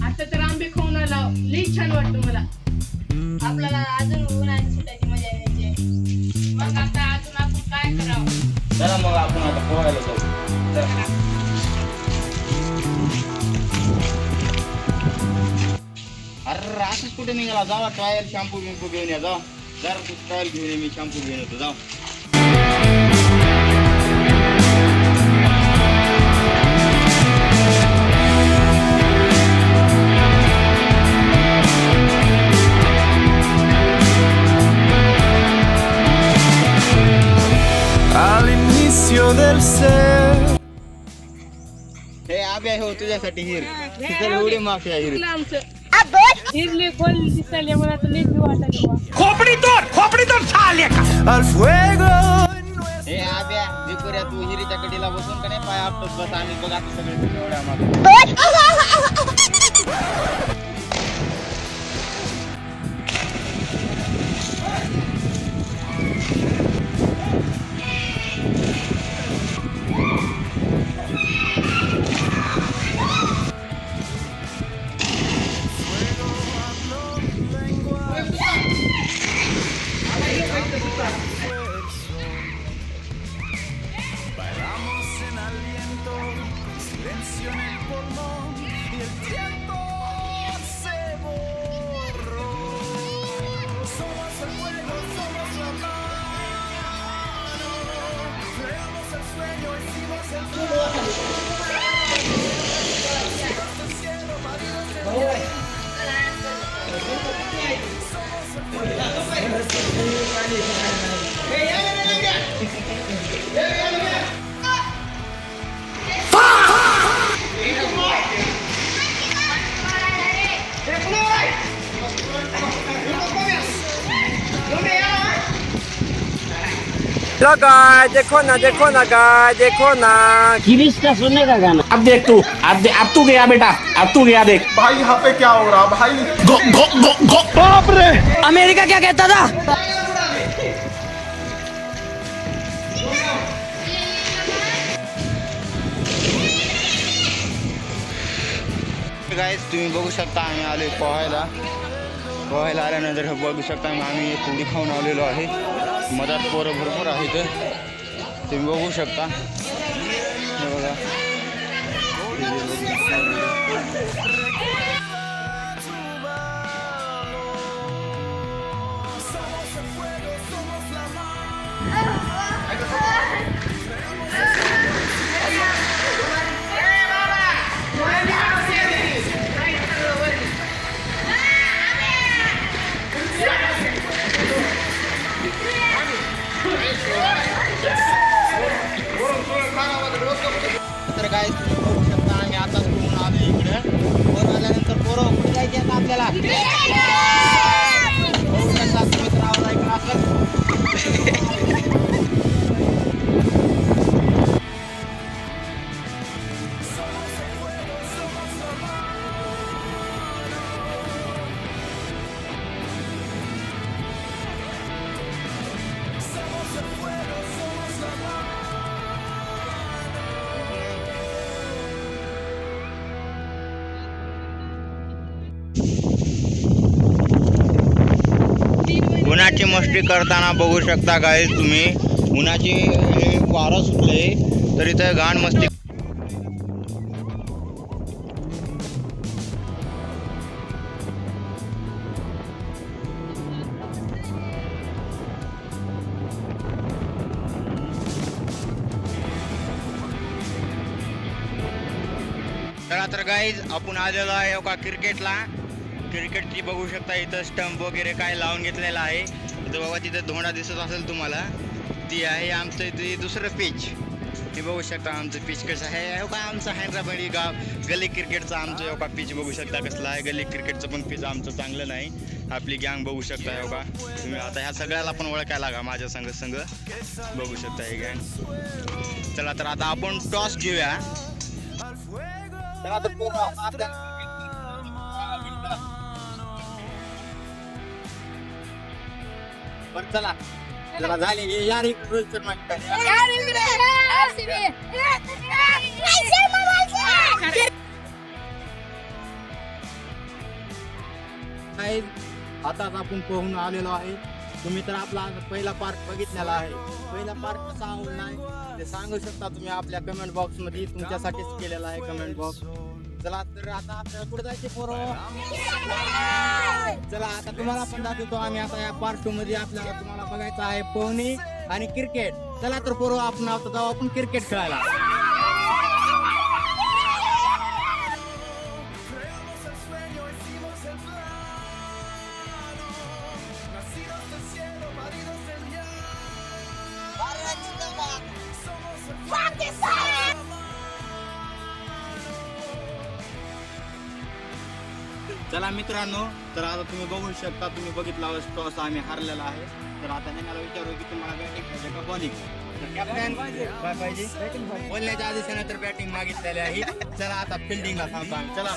आता तर आंबे खाऊन आला, लई छान वाटतं मला. आपल्याला अजून उन्हाळ्यात सुटायची मजा यायची. मग आता अजून आपण काय करावं? चला मग आपण आता पोहायला जाऊ. चला. अरे असंच कुठे निघाला? जावा ट्रायल शॅम्पू बिम्पू घेऊन या. जाऊ जरा तू ट्रायल घेऊन ये, मी शॅम्पू घेऊन येतो. जाऊ. All'inizio del ser. हे आबे हो तुझ्यासाठी हिर. तिथे एवढी माफी आहे हिर. इथलं आमचं हिरले खोल दिसले मला तर लई भीती वाटायली बुवा. खोपडी तोड साले का. Al fuego. हे आब्या विपुऱ्या, तू हिरीच्या कडीला बसून का नाही पाय आपटत बस. आम्ही बघ आता सगळे एवढ्या मागे. Bailamos en aliento, silencio en el pulmón y el tiempo se borró. Somos el fuego, somos la mano. Creamos el sueño, hicimos el गाय देखो ना गाय देखो ना। गिरीश का सुनने का गाना। अब देख तू, अब तू गया बेटा, अब तू गया देख। भाई यहाँ पे क्या हो रहा भाई? बाप रे, अमेरिका क्या कहता था? गाइस तुम्ही बघू शकता आम्ही आलोय पोहायला आल्यानंतर हे बघू शकता आम्ही पुडी खाऊन आलेलो आहे. मधात पोरं भरपूर आहेत, तुम्ही बघू शकता. हे बघा तर काय तुम्ही बघू शकता आम्ही आताच पोहून आलो इकडे. पोहून आल्यानंतर पोरं कुठे जायचे आता आपल्याला? बघू शकता मित्रावर इकडे असं. उन्हाची मस्ती करताना बघू शकता गाईज तुम्ही, उन्हाची वारं सुटले तरी तर घाण मस्ती. चला तर गाईज आपण आलेलो आहे का क्रिकेटची बघू शकता. इथं स्टंप वगैरे काय लावून घेतलेला आहे. इथं बाबा तिथं धोंडा दिसत असेल तुम्हाला, ती आहे आमचं इथे दुसरं पिच. हे बघू शकता आमचं पिच कसं आहे. का आमचं हैदराबादी गाव गली क्रिकेटचं आमचं का पिच बघू शकता कसलं आहे. गली क्रिकेटचं पण पिच आमचं चांगलं नाही. आपली गँग बघू शकता का तुम्ही. आता ह्या सगळ्याला पण ओळखायला लागा माझ्या संघ बघू शकता हे गँग. चला तर आता आपण टॉस घेऊया. चला तर चला जरा झाली यार काय आताच आपण पोहून आलेलो आहे. तुम्ही तर आपला पहिला पार्ट बघितलेला आहे. पहिला पार्ट कसा आवडलाय ते सांगू शकता तुम्ही आपल्या कमेंट बॉक्स मध्ये. तुमच्यासाठीच केलेला आहे कमेंट बॉक्स. चला तर आता आपल्याला कुठे जायचे पोरं? चला आता तुम्हाला पण दाखवतो आम्ही. आता या पार्ट 2 मध्ये आपल्याला तुम्हाला बघायचं आहे पोहणे आणि क्रिकेट. चला तर पोरं आपण आता जाऊ आपण क्रिकेट खेळायला. चला मित्रांनो, तर आता तुम्ही बघू शकता. तुम्ही बघितला टॉस आम्ही हारलेला आहे. तर आता मी मला विचारू की तुम्हाला बॅटिंग पाहिजे का बॉलिंग? तर कॅप्टन काय पाहिजे? बोलण्याच्या आधी तर बॅटिंग मागितलेली आहे. चला आता फिल्डिंगला थांबतो आम्ही. चला